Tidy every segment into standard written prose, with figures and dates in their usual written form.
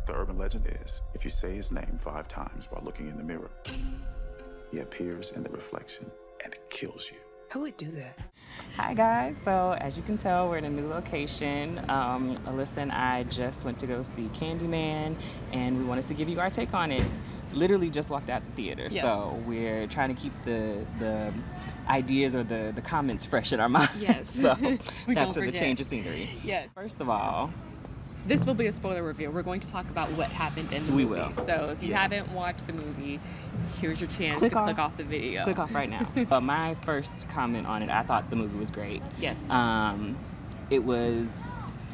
The urban legend is, if you say his name 5 times while looking in the mirror, he appears in the reflection and kills you. Who would do that? Hi guys, so as you can tell, we're in a new location. Alyssa and I just went to go see Candyman, and we wanted to give you our take on it. Literally just walked out the theater, yes. So we're trying to keep the ideas or the comments fresh in our minds. Yes. So We that's don't for the forget. change of scenery. Yes. First of all, this will be a spoiler review. We're going to talk about what happened in the movie. We will. So if you Yeah. haven't watched the movie, here's your chance Click to off. click off the video. click off right now. My first comment on it, I thought the movie was great. Yes. It was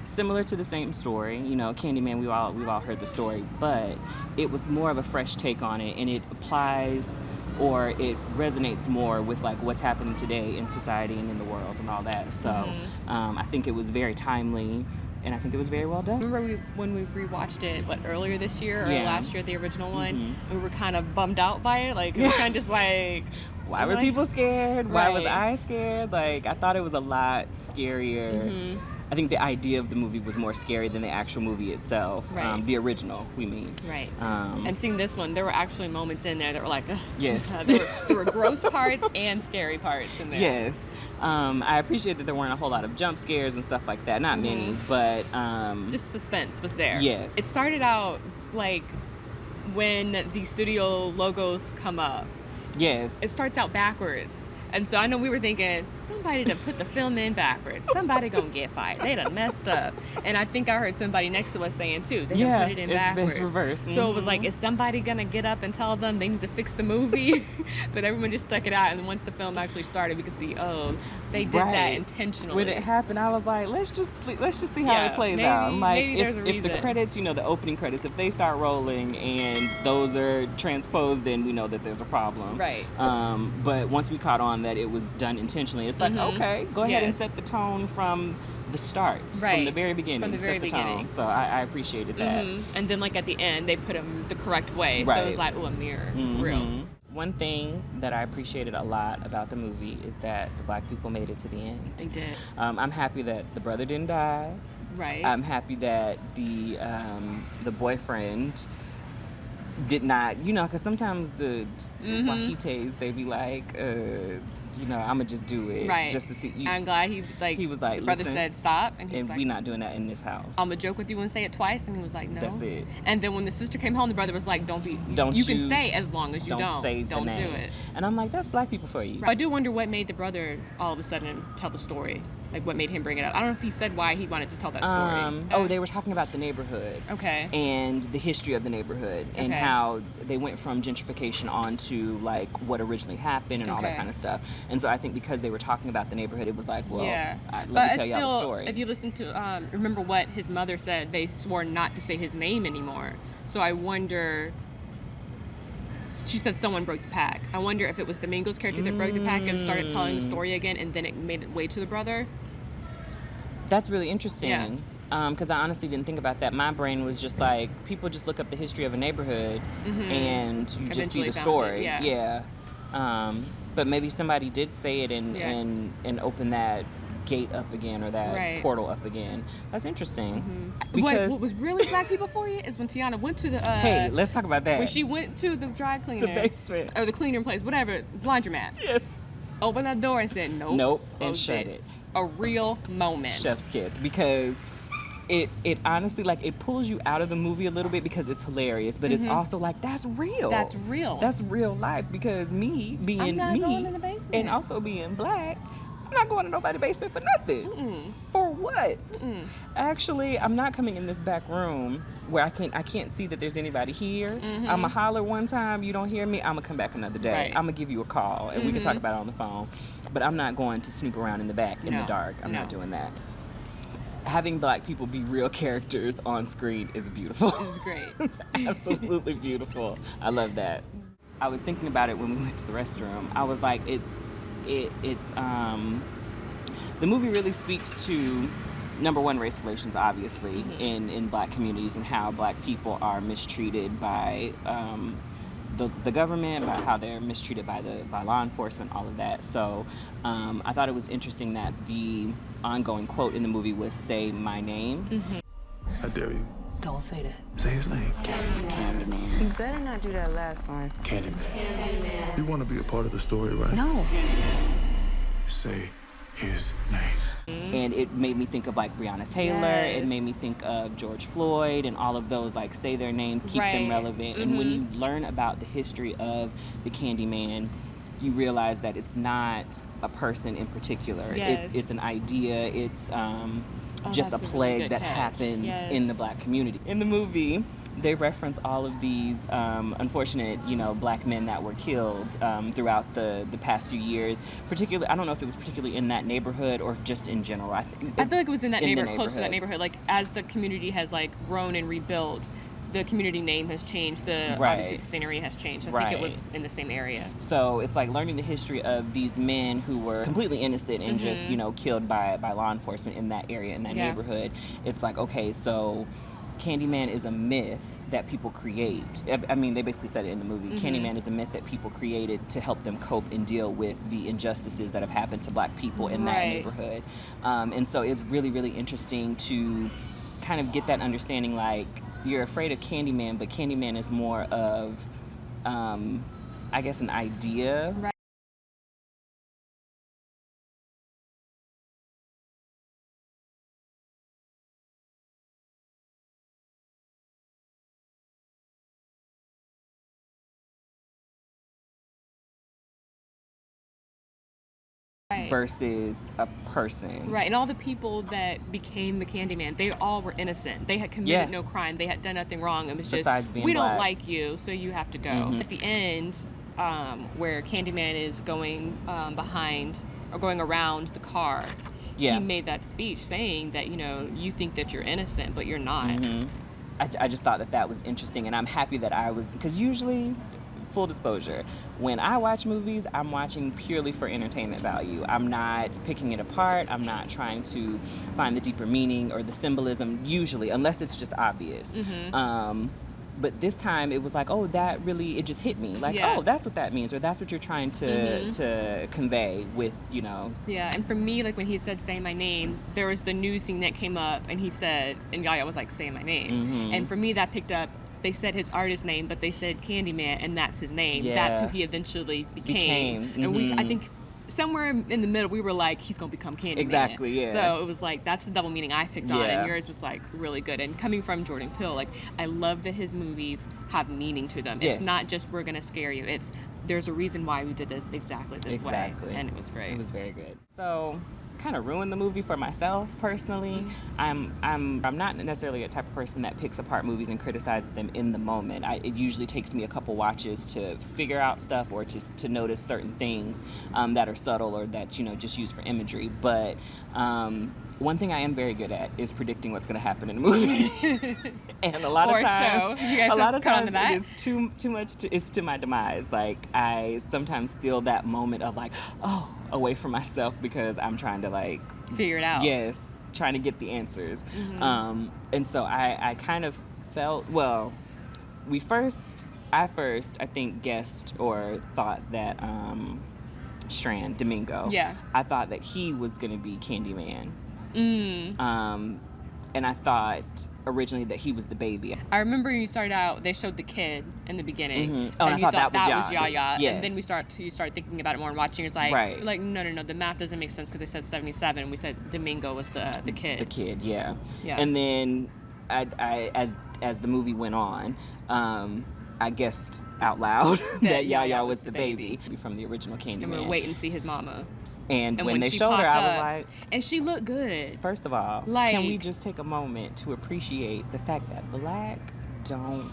similar to the same story, you know, Candyman, we've all heard the story, but it was more of a fresh take on it, and it applies or it resonates more with like what's happening today in society and in the world and all that. So I think it was very timely, and I think it was very well done. Remember when we rewatched it, earlier this year or Yeah. last year, the original one? We were kind of bummed out by it. Like, we were kind of just like... Why were like- people scared? Why was Right. I scared? Like, I thought it was a lot scarier. I think the idea of the movie was more scary than the actual movie itself. Right. The original, we mean. Right. Um, And seeing this one, there were actually moments in there that were like... Yes. there were gross parts and scary parts in there. Yes. I appreciate that there weren't a whole lot of jump scares and stuff like that. Not many, but... Just suspense was there. Yes. It started out like when the studio logos come up. yes. It starts out backwards. And so I know we were thinking, somebody to put the film in backwards. Somebody gonna get fired. They done messed up. And I think I heard somebody next to us saying too, they done put it in backwards. It's reversed. So it was like, is somebody gonna get up and tell them they need to fix the movie? But everyone just stuck it out. And then once the film actually started, we could see, oh, they did that Right. intentionally. When it happened, I was like, let's just see how Yeah, it plays maybe- out. I'm like, maybe there's a if the reason. credits, you know, the opening credits, if they start rolling and those are transposed, then we know that there's a problem. Right. But once we caught on that it was done intentionally, it's like, okay, go ahead and Yes. set the tone from the start, from Right. the very beginning. From the very set the beginning. tone. So I appreciated that. And then like at the end, they put them the correct way. So it was Right. like, oh, a mirror. For real. Mhm. One thing that I appreciated a lot about the movie is that the black people made it to the end. They did. I'm happy that the brother didn't die. Right. I'm happy that the boyfriend did not, you know, because sometimes the wahites, they be like, you know, I'm gonna just do it, Right. just to see you. I'm glad he was like, the brother "Listen," said stop, and he was and like, we not doing that in this house. I'm gonna joke with you and say it twice, and he was like, no. That's it. And then when the sister came home, the brother was like, Don't you you- can stay as long as you don't. say the Don't name. do it. And I'm like, that's black people for you. I do wonder what made the brother all of a sudden tell the story. Like what made him bring it up. I don't know if he said why he wanted to tell that story. They were talking about the neighborhood. Okay. And the history of the neighborhood and Okay. how they went from gentrification on to like what originally happened and all that Okay. kind of stuff. And so I think because they were talking about the neighborhood, it was like, well, Yeah. let But me tell it's y'all the still, story. if you listen to, remember what his mother said, they swore not to say his name anymore. So I wonder, she said someone broke the pack. I wonder if it was Domingo's character that broke the pack and started telling the story again, and then it made it way to the brother. That's really interesting. Yeah. Because I honestly didn't think about that. My brain was just like, people just look up the history of a neighborhood and you just see Eventually the found story. it, yeah. But maybe somebody did say it and, Yeah. and open that gate up again or that Right. portal up again. That's interesting. What was really black people for you is when Tiana went to the Hey, let's talk about that. when she went to the dry cleaner, The basement. or the cleaner place, whatever, laundromat. Yes. Opened that door and said nope. Nope, and closed shut it. A real moment. Chef's kiss, because it honestly, like, it pulls you out of the movie a little bit because it's hilarious, but it's also like, that's real. That's real. That's real life, because me being I'm not me going in the basement. and also being black, I'm not going to nobody's basement for nothing. For what? Actually, I'm not coming in this back room where I can't see that there's anybody here. I'ma holler one time, you don't hear me, I'ma come back another day. Right. I'ma give you a call and we can talk about it on the phone. But I'm not going to snoop around in the back in the No. dark. I'm No. not doing that. Having black people be real characters on screen is beautiful. It was great. It's absolutely beautiful. I love that. I was thinking about it when we went to the restroom. I was like, it's the movie really speaks to, number one, race relations, obviously, in black communities, and how black people are mistreated by the government, by how they're mistreated by law enforcement, all of that. So I thought it was interesting that the ongoing quote in the movie was "Say my name." I dare you Don't say that. Say his name. Candyman. You better not do that last one. Candyman. You want to be a part of the story, right? No. Say his name. And it made me think of like Breonna Taylor. Yes. It made me think of George Floyd and all of those, like, say their names, keep them Right. relevant. And when you learn about the history of the Candyman, you realize that it's not a person in particular. Yes. It's an idea. It's just a that's a really plague good that catch. happens Yes. in the black community. In the movie, they reference all of these unfortunate, black men that were killed throughout the past few years. Particularly, I don't know if it was particularly in that neighborhood or if just in general. I I feel like it was in that neighborhood, close to that neighborhood. Like, as the community has, like, grown and rebuilt, the community name has changed. Obviously, the scenery has changed. I think it was in the same area. So it's like learning the history of these men who were completely innocent and just, killed by law enforcement in that area, in that neighborhood. It's like, okay, so Candyman is a myth that people create. I mean, they basically said it in the movie. Candyman is a myth that people created to help them cope and deal with the injustices that have happened to black people in that neighborhood. And so it's really, really interesting to kind of get that understanding, like, you're afraid of Candyman, but Candyman is more of, I guess, an idea. Right. Versus a person. Right, and all the people that became the Candyman, they all were innocent. They had committed no crime. They had done nothing wrong. It was just, Besides being we don't black. like you, so you have to go. At the end, where Candyman is going behind or going around the car, he made that speech saying that, you think that you're innocent, but you're not. I just thought that was interesting, and I'm happy that I was, because usually, full disclosure, when I watch movies, I'm watching purely for entertainment value. I'm not picking it apart. I'm not trying to find the deeper meaning or the symbolism, usually, unless it's just obvious. But this time, it was like, oh, it just hit me. Like, oh, that's what that means, or that's what you're trying to convey with, Yeah, and for me, like, when he said, say my name, there was the news scene that came up, and he said, and Yahya was like, say my name. And for me, that picked up, they said his artist name, but they said Candyman, and that's his name. Yeah. That's who he eventually became. And I think somewhere in the middle, we were like, he's going to become Candyman. Exactly, yeah. So it was like, that's the double meaning I picked on, and yours was like really good. And coming from Jordan Peele, like, I love that his movies have meaning to them. Yes. It's not just, we're going to scare you. It's, there's a reason why we did this exactly this way. And it was great. It was very good. So, kind of ruined the movie for myself personally. I'm not necessarily a type of person that picks apart movies and criticizes them in the moment. It usually takes me a couple watches to figure out stuff or to notice certain things that are subtle or that just used for imagery. But one thing I am very good at is predicting what's going to happen in a movie. And a lot of times, it is too much. It's to my demise. Like, I sometimes feel that moment of like, oh, away from myself because I'm trying to like figure it out. Yes, trying to get the answers. And so I kind of felt, well, I think guessed or thought that Strand, Domingo. Yeah. I thought that he was going to be Candyman. And I thought originally that he was the baby. I remember you started out, they showed the kid in the beginning. Oh, and I you thought that was Yahya. Yes. And then you start thinking about it more and watching. It's like, no, the math doesn't make sense because they said 77. We said Domingo was the kid. The kid, yeah. Yeah. And then I as the movie went on, I guessed out loud that Yahya was the baby from the original Candyman. And we're waiting to see his mama. And when they showed her, I was like... And she looked good. First of all, can we just take a moment to appreciate the fact that black don't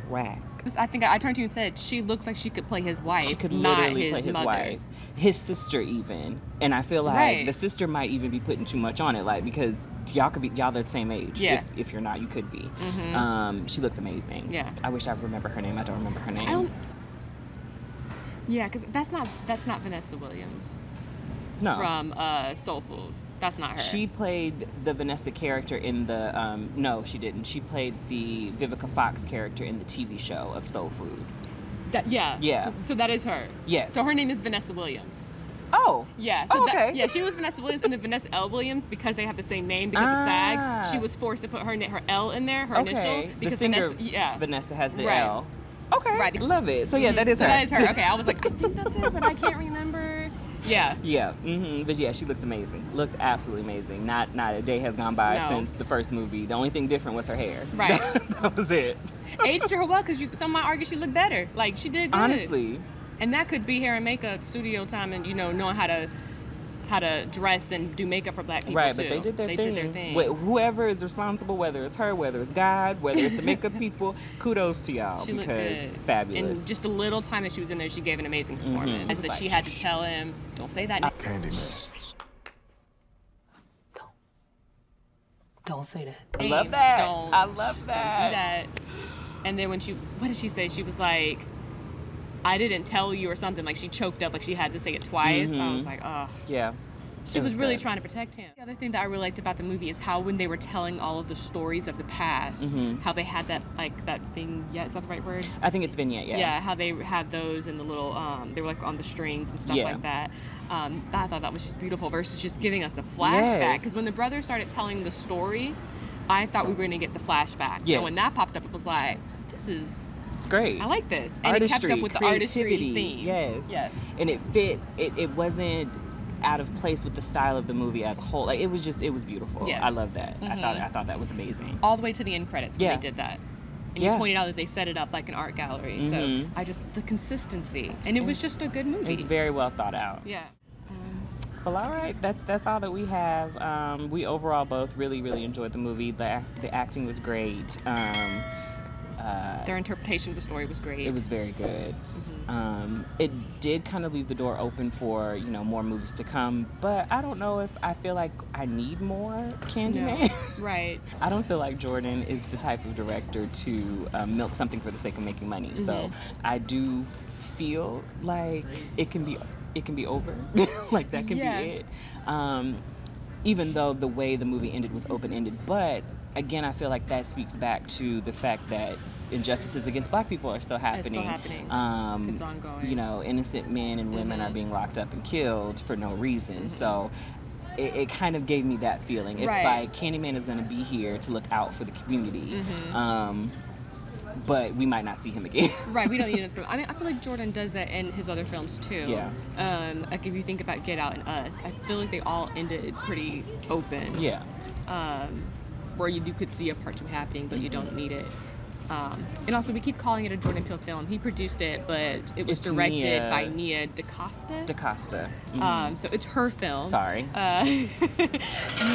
crack? I think I turned to you and said, she looks like she could play his wife, She could not literally play his mother. wife. His sister even. And I feel like the sister might even be putting too much on it, like, because y'all the same age. Yeah. If you're not, you could be. She looked amazing. Yeah. I wish I remember her name. I don't remember her name. Yeah, because that's not Vanessa Williams. No. From Soul Food. That's not her. She played the Vanessa character in the, no, she didn't. She played the Vivica Fox character in the TV show of Soul Food. Yeah. Yeah. So that is her. Yes. So her name is Vanessa Williams. Oh. Yeah. So Oh, okay. yeah, she was Vanessa Williams, and then Vanessa L. Williams, because they have the same name because of SAG, she was forced to put her L in there, her initial, because the singer, Vanessa, Vanessa has the Right. L. Okay. Right. Love it. So yeah, that is So her. that is her. Okay, I was like, I think that's her, but I can't remember. Yeah. Yeah. But yeah, she looks amazing. Looked absolutely amazing. Not a day has gone by No. since the first movie. The only thing different was her hair. Right. That was it. Aged her well, because some might argue she looked better. Like, she did good. Honestly. And that could be hair and makeup studio time, and knowing how to dress and do makeup for black people Right, too. but they did their thing. Did their thing. Whoever is responsible, whether it's her, whether it's God, whether it's the makeup people, kudos to y'all, She looked because good. fabulous. And just the little time that she was in there, she gave an amazing performance. It was That she like, had to tell him, don't say that name. Candyman. Don't say that. I love that. Don't- I love Don't do that. that. And then what did she say? She was like, I didn't tell you or something. Like, she choked up, like she had to say it twice. I was like, oh. Yeah. She It was really good. trying to protect him. The other thing that I really liked about the movie is how when they were telling all of the stories of the past, how they had that thing. Yeah, is that the right word? I think it's Vignette, yeah. Yeah, how they had those in the little, they were like on the strings and stuff Yeah. like that. I thought that was just beautiful versus just giving us a flashback. Yes. Because when the brothers started telling the story, I thought we were going to get the flashback. Yes. And when that popped up, it was like, this is, It's great. I like this. And Artistry, it kept up with the artistry creativity, theme. Yes. Yes. And it fit. It wasn't out of place with the style of the movie as a whole. Like, it was beautiful. Yes. I love that. I thought that was amazing. All the way to the end credits when Yeah. they did that. And Yeah. you pointed out that they set it up like an art gallery. So the consistency. And it was just a good movie. It's very well thought out. Yeah. Well, all right, that's all that we have. We overall both really, really enjoyed the movie. The acting was great. Their interpretation of the story was great. It was very good. It did kind of leave the door open for more movies to come, but I don't know if I feel like I need more Candyman. No. Right. I don't feel like Jordan is the type of director to milk something for the sake of making money. So I do feel like it can be over. Like that can Yeah. be it. Even though the way the movie ended was open-ended, but again, I feel like that speaks back to the fact that injustices against black people are still happening. It's still happening. It's ongoing. Innocent men and women are being locked up and killed for no reason. So it kind of gave me that feeling. It's Right. like Candyman is going to be here to look out for the community. But we might not see him again. Right, we don't need it. I mean, I feel like Jordan does that in his other films too. Yeah. Like if you think about Get Out and Us, I feel like they all ended pretty open. Yeah. Where you could see a part two happening, but you don't need it. And also, we keep calling it a Jordan Peele film. He produced it, but it was It's directed Nia- by Nia Dacosta. Dacosta. So it's her film. Sorry. Nia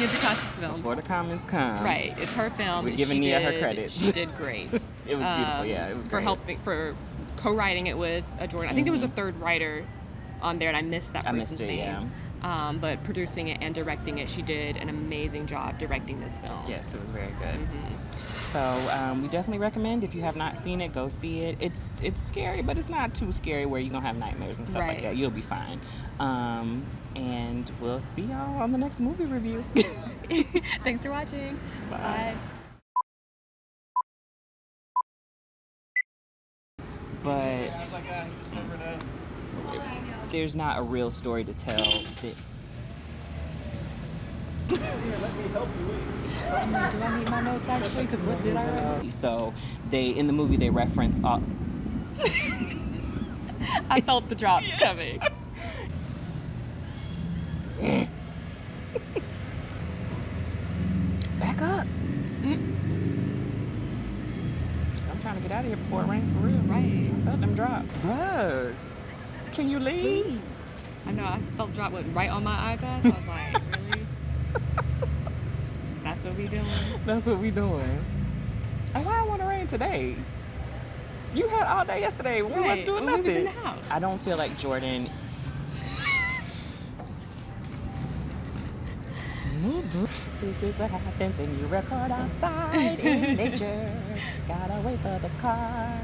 Dacosta's film. Before the comments come. Right, it's her film. We're and giving she Nia her did- credits. She did great. It was beautiful. Yeah, it was for great. for co-writing it with Jordan. I think there was a third writer on there, and I missed that person's missed it, name. But producing it and directing it, she did an amazing job directing this film. Yes, it was very good. So we definitely recommend, if you have not seen it, go see it. It's scary, but it's not too scary where you're going to have nightmares and stuff like Right. that. You'll be fine. And we'll see y'all on the next movie review. Thanks for watching. Bye. But there's not a real story to tell. Do I need my notes actually? Because what did I write? So in the movie they reference all. I felt the drops coming. Back up. I'm trying to get out of here before it rains for real. Right. I felt them drop. Bruh, can you leave? I know, I felt the drop went right on my iPad, so I was like, really? That's what we doing? That's what we doing. And why I want to rain today? You had all day yesterday when we wasn't doing when nothing. we was in the house. I don't feel like Jordan. This is what happens when you record outside in nature. Gotta wait for the car.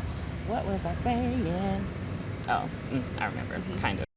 What was I saying? Oh, I remember, kind of.